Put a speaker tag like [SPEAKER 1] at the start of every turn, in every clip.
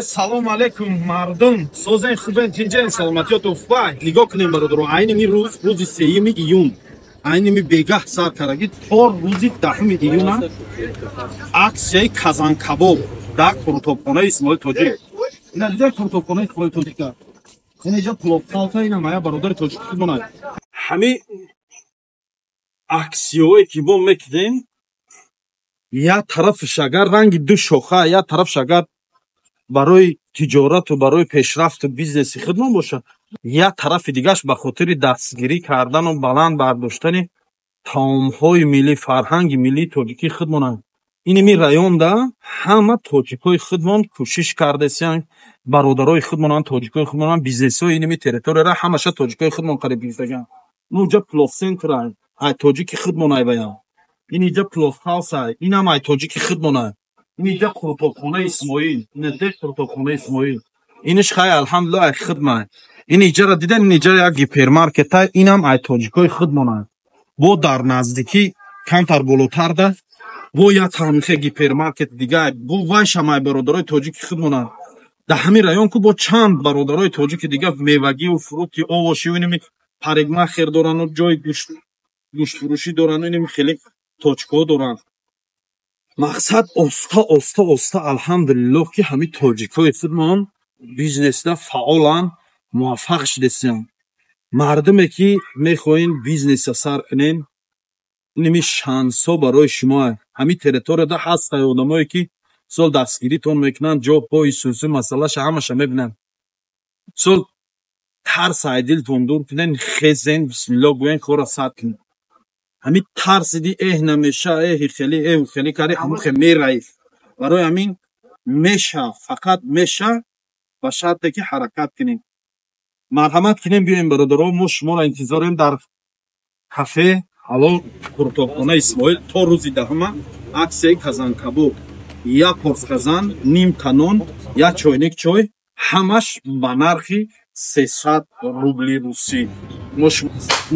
[SPEAKER 1] салом алейкум мардум. Созен хубен тинҷен саломатиёту фай. Нигоҳ кунем бародаро. Айни ми рӯзи 3 июн. Айни ми бегаҳ сар караги то рӯзи 10 июна аксияи казанкабоб дар куртобхонаи Исмоил Тоҷик. Ина дида куртобхонаи Исмоил Тоҷик. Ина ҷа пловхалта ина мая бародари Тоҷик монад. Ҳами аксиёе ки мо мекунем як тарафш агар ранги ду шоха, як тарафш агар барои тиҷорату барои пешрафту бизнеси хидмат бошад, як тарафи дигаш ба хотири дастгирӣ кардану баланд бардоштани таомҳои миллӣ, фарҳанги миллии тоҷикӣ хидмонанд. Иними районда ҳама тоҷикои хидмон кӯшиш кардесиянд, бародарои хидмонанд, тоҷикои хидмонанд, бизнесҳои иними территорияра ҳамаша тоҷикои хидмон қариб гирифтаганд. Нуҷа плохсентрай ай тоҷики хидмонай баян. Инҷа плоххаусай, инам ай тоҷики хидмонай. Инҷа куртобхонаи Исмоил, инҷа куртобхонаи Исмоил. Иниш хай алҳамдулилла ай хидмат. Инҷара дидан инҷа як гипермаркетай, инам ай тоҷикои хидмонай. Бо дар наздикӣ камтар болотарда бо як тамихе гипермаркет дигай, бо вайшам ай бародарои тоҷики хидмонай. Дар ҳамин район ку бо чанд бародарои тоҷики дига мевагию, фрути, овоши, иними парикмахер дорану ҷои гӯштфурӯшӣ дорану иними хеле точкаҳо доранд. Мақсад оста алҳамдулиллоҳ ки ҳами тоҷикои хидмон бизнесда фаъоланд, муваффақ шудесиянд. Мардуме ки мехоҳем бизнеса сар кунем, иними шансҳо барои шумоаст. Ҳами территорияда ҳастанд одамое ки сол дастгиритон мекунанд, ҷо пои сусӣ масъалаша ҳамаша мебинанд. сол тарсай дилтон дур кунен, хезен бисмиллоҳ гӯен кора сад кунед. ҳамин тарсиди намеша хеле кари ҳамухе мераиф. Барои ҳамин меша, фақат меша ба шарте ки ҳаракат кунем. марҳамат кунем биёем бародаро, мо шуморо интизорем дар кафе ҳалол куртобхонаи Исмоил то рӯзи 10 аксияи казанкабоб, як порс казан, ним танон, як чойник чой, ҳамаш ба нархи 300 рубли русӣ.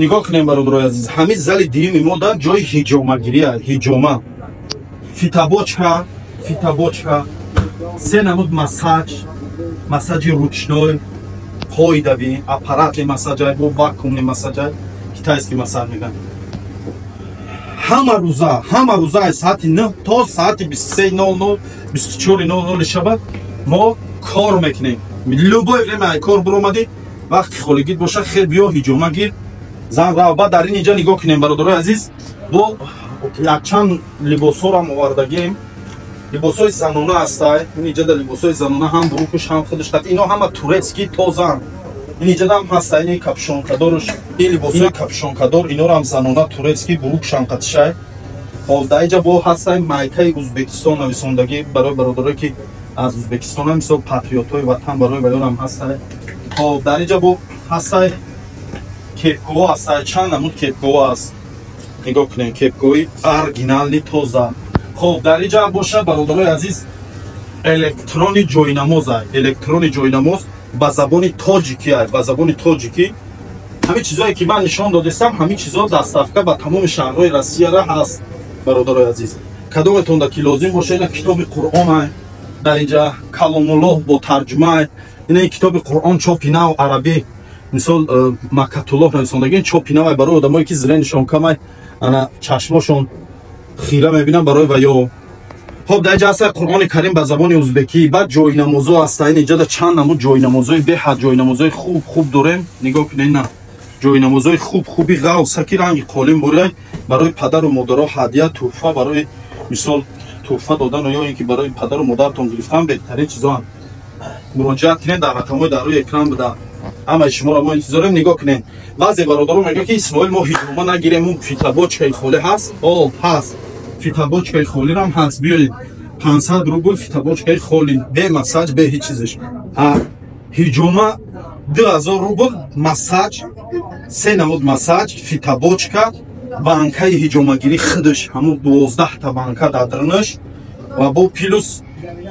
[SPEAKER 1] Нигоҳ кунем бародарои азиз, ҳамин зали диюми мо дар ҷои ҳиҷомагирия, ҳиҷома, фитобочка, се намуд масаҷи ручной, пойдавӣ, аппарати масаҷай, бо вакуумни масаҷай, китайский масаҷ мегӯянд. ҳама рӯза аз соати 9 то соати 23:00, 24:00 шабад мо кор мекунем. любое время ай кор биромадӣ, вақти холигит боша хел биё ҳиҷома гир, зан рав. Баъд дар ин инҷа нигоҳ кунем бародарои азиз, бо якчанд либосорам овардагем. Либосои занона ҳастай. Ин инҷа дар либосои занона ҳам бурукуш, ҳам худуш так. Ино ҳама турецки тозаанд. Ин инҷа ҳам ҳастай. Ин капшонкадорш, ин либосои капшонкадор, инора ҳам занона турецки бурукушам қатишай. Хоб дар инҷа бо ҳастай майкаи Узбекистон нависондагӣ барои бародарое ки аз Узбекистон мисол патриотҳои ватан барои баёнам ҳастай. Хоб дар инҷа бо ҳастай кепкаҳо ҳастай. Чанд намуд кепкаҳо аст. нигоҳ кунем, кепкаҳои оригинални тоза. хоб дар инҷа бошад бародарои азиз электрони ҷойнамоз ба забони тоҷикӣ аст. Ба забони тоҷикӣ ҳамин чизое ки ман нишон додистам, ҳамин чизо дастафка ба тамоми шаҳрҳои Россияра ҳаст бародарои азиз. кадометонда ки лозим боша, ина китоби Қуръон аст. дар инҷа каломуллоҳ бо тарҷума. ина китоби Қуръон чопи нав арабӣ, мисол Маккатуллоҳ нависондагӣ чопи нав барои одамое ки зренишон камай, ана чашмошон хира мебинанд барои ваё. хоб дар инҷа ҳаста Қуръони Карим ба забони узбекӣ. Баъд ҷойнамозҳо ҳаста. ин инҷа чанд намуд ҷойнамозҳои беҳад ҷойнамозҳои хуб дорем. нигоҳ кунед, на ҷойнамозҳои хуби ғавса ки ранги қолин бурай барои падару модаро ҳадия тӯҳфа, барои мисол тӯҳфа додану ё ин ки барои падару модаратон гирифтан беҳтарин чизоанд. муроҷиат кунед дар рақамҳои дар рӯи экран буда. ҳамаи шуморо мо интизорем. нигоҳ кунед, баъзе бародаро мегӯянд ки Исмоил мо ҳиҷома нагирем, ун фитобочкаи холи ҳаст. ҳаст, фитобочкаи холирам ҳаст. биёед 500 рубл фитобочкаи холи, бе масаҷ, бе ҳеҷ чизеш. ҳиҷома 2000 рубл, масаҷ, се намуд масаҷ, фитобочка, банкаи ҳиҷомагирӣ худаш ҳамун 12 банка дадрнаш ва бо плюс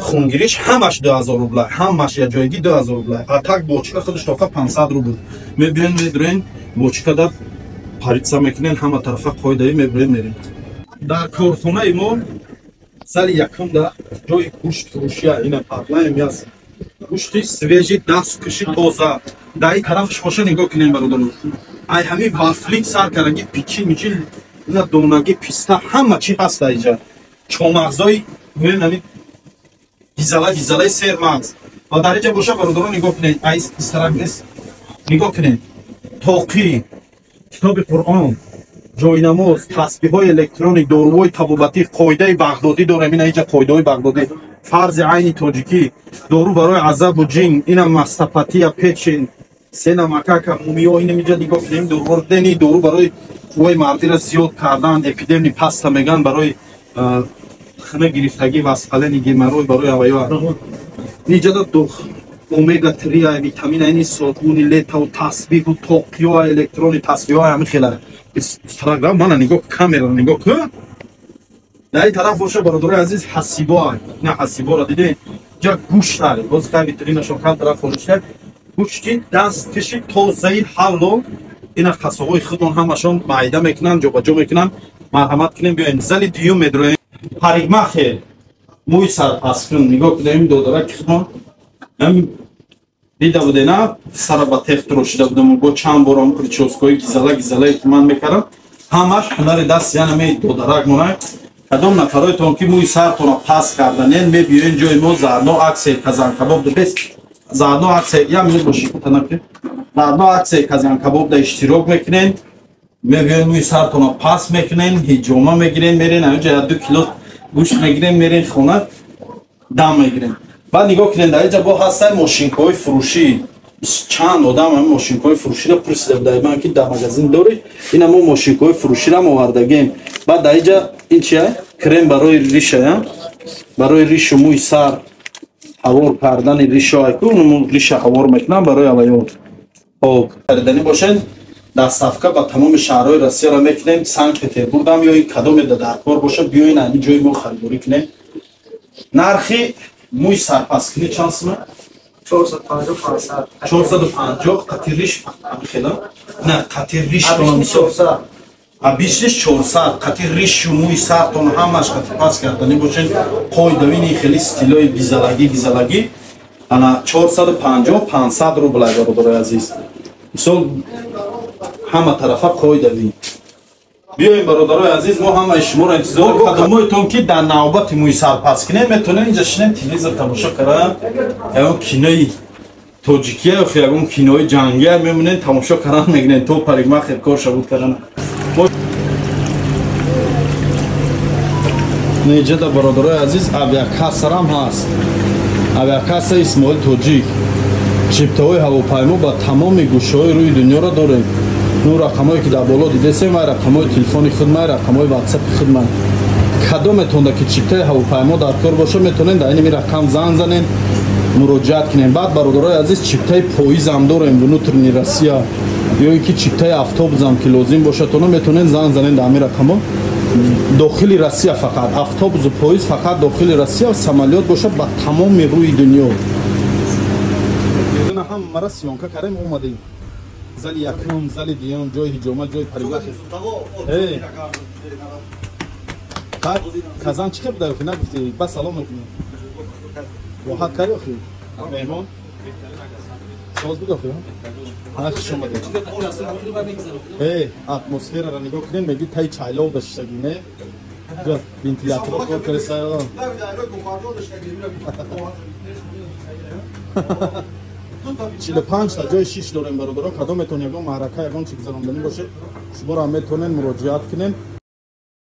[SPEAKER 1] хунгириш ҳамаш 2000 рублай, ҳамаш якҷоягӣ 2000 рублай. атак бочка худаш тока 500 рубл. мебиён медурен бочка дар паритса мекунен, ҳама тарафа қоидавӣ мебурен мерен. дар корхонаи мо зали якумда ҷои гӯштфурӯшия ина парлаем аст. گوشتی سویجی دست کشی توزه دایی طرفش باشه نگاه کنین برادران ای همین وافلی سر کردن پیچی میچی اینا دونگی پیستا همه چی هست اینجا چومغزای ببینید گیزله سر مغز و در اینجا باشه برادران نگاه کنین ای استراگس نگاه کنین توقی کتاب قرآن جای نماز تسبیح های الکترونیک داروهای طبابتی قاعده بغدادی داره اینا اینجا قاعده های بغدادی فرض عین تاجیکی دارو برای عذاب و جن اینا مستپاتی پچین سینا مکاکا مومیو اینا اینجا نگاه کنیم دارو دنی دارو برای قوای مردی را زیاد کردن اپیدمی پاستا میگن برای خنه گرفتگی وسقله نگیمروی برای اوایو اینجا دو اومگا 3 ویتامین این صابون لتا و تسبیح و توقی و الکترونی تسبیح های همه خیلی استراگرام من نگاه کامera نگاه کن در این طرف باشه برادر عزیز حسیبا نه حسیبا را دیده جا گوشت داره باز خیلی ویترین شکل طرف فروش کرد گوشتی دست کشی توزیع حلو اینا خسوهای خودمون همشون معده میکنن جا با جا میکنن مرحمت کنیم بیاین زلی دیو مدروی پریگمخه موی سر پس کن نگاه کنیم دوداره که خودمون هم دیده بوده نه سر با تخت رو شده بودم با چند بارم پریچوسکوی گیزله که من میکردم همش هنر دست یعنی می دودرک مونه کدام نفرای تون که موی سرتون رو پس کردنین می بیاین جای ما زرنو عکس کزان کباب دو بست زرنو عکس یا می باشی کتنه زرنو عکس کزان کباب دا اشتراک میکنین می بیاین موی سرتون رو پس میکنین هیجومه میگیرین میرین اینجا 2 کیلو گوشت میگیرین میرین خونه دم میگیرین بعد نگاه کنین در اینجا با هستن ماشینکای فروشی چند آدم هم ماشینکای فروشی را پرسیده بودن من که در مغازین داری این ما ماشینکای فروشی را آوردگیم بعد در اینجا این چیه کرم برای ریشه برای ریش و موی سر حوار کردن ریشه های اون ریشه حوار میکنن برای اوایون خب خریدنی باشین در صفقه با تمام شهرهای روسیه را میکنیم سنت پترزبورگ هم یا این کدام در کار باشه بیاین این جای ما خریداری کنیم نرخی موی سرپس کنی چند سمه 450 قطعی ریش خیلی نه قطعی ریش بیشترش 400 قطعی ریش و موی سرتون همش قطعی پس کردنی باشین قوی دوینی خیلی ستیلای گیزلگی انا 450 500 روبل برادر عزیز مثال همه طرفه قوی دوین بیاین برادرای عزیز ما همه شما را انتظار کدامایتون که در نوبت موی سرپس کنیم میتونین اینجا شنیم تلویزیون تماشا کردن اون کینوی تاجیکیه و اون کینوی جنگی میمونین تماشا کردن میگین تو پریگما خیر کار شبود کردن اینجا در برادرای عزیز اویاکاسر هم هست اویاکاسر اسماعیل تاجیک چیپتاهای هواپیما با تمام گوشه‌های روی دنیا را داریم نو رقمایی که در بالا دیدید ما رقمای تلفنی خود ما رقمای واتساپ خود ما کدامتون که چیپتای هواپیما در کار باشه میتونین در این رقم زنگ زنین مراجعت کنین بعد برادرای عزیز چیپتای پاییز هم داریم ونوترنی روسیه یا اینکه چیپتای اتوبوس هم که لازم باشه تو میتونین زنگ زنین در این رقم داخل روسیه فقط اتوبوس و پاییز فقط داخل روسیه و سمالیات باشه با تمام روی دنیا یه هم مرا سیونکا کردیم اومدیم زل یکم زل دیام جای هجومت جای پریوت کازان چی خب داری نگفتی بس سلام میکنی واحد کاری آخی مهمان ساز بگو آخی هاش شما ده اتمسفر را نگاه کنین میگی تای چایلو داشتگینه گفت ونتیلاتور کار کنی سایه 45 تا جای 6 داریم برادرها کدامتون یگان معرکه یگان چیز زنندنی باشه شما را میتونین مراجعت کنین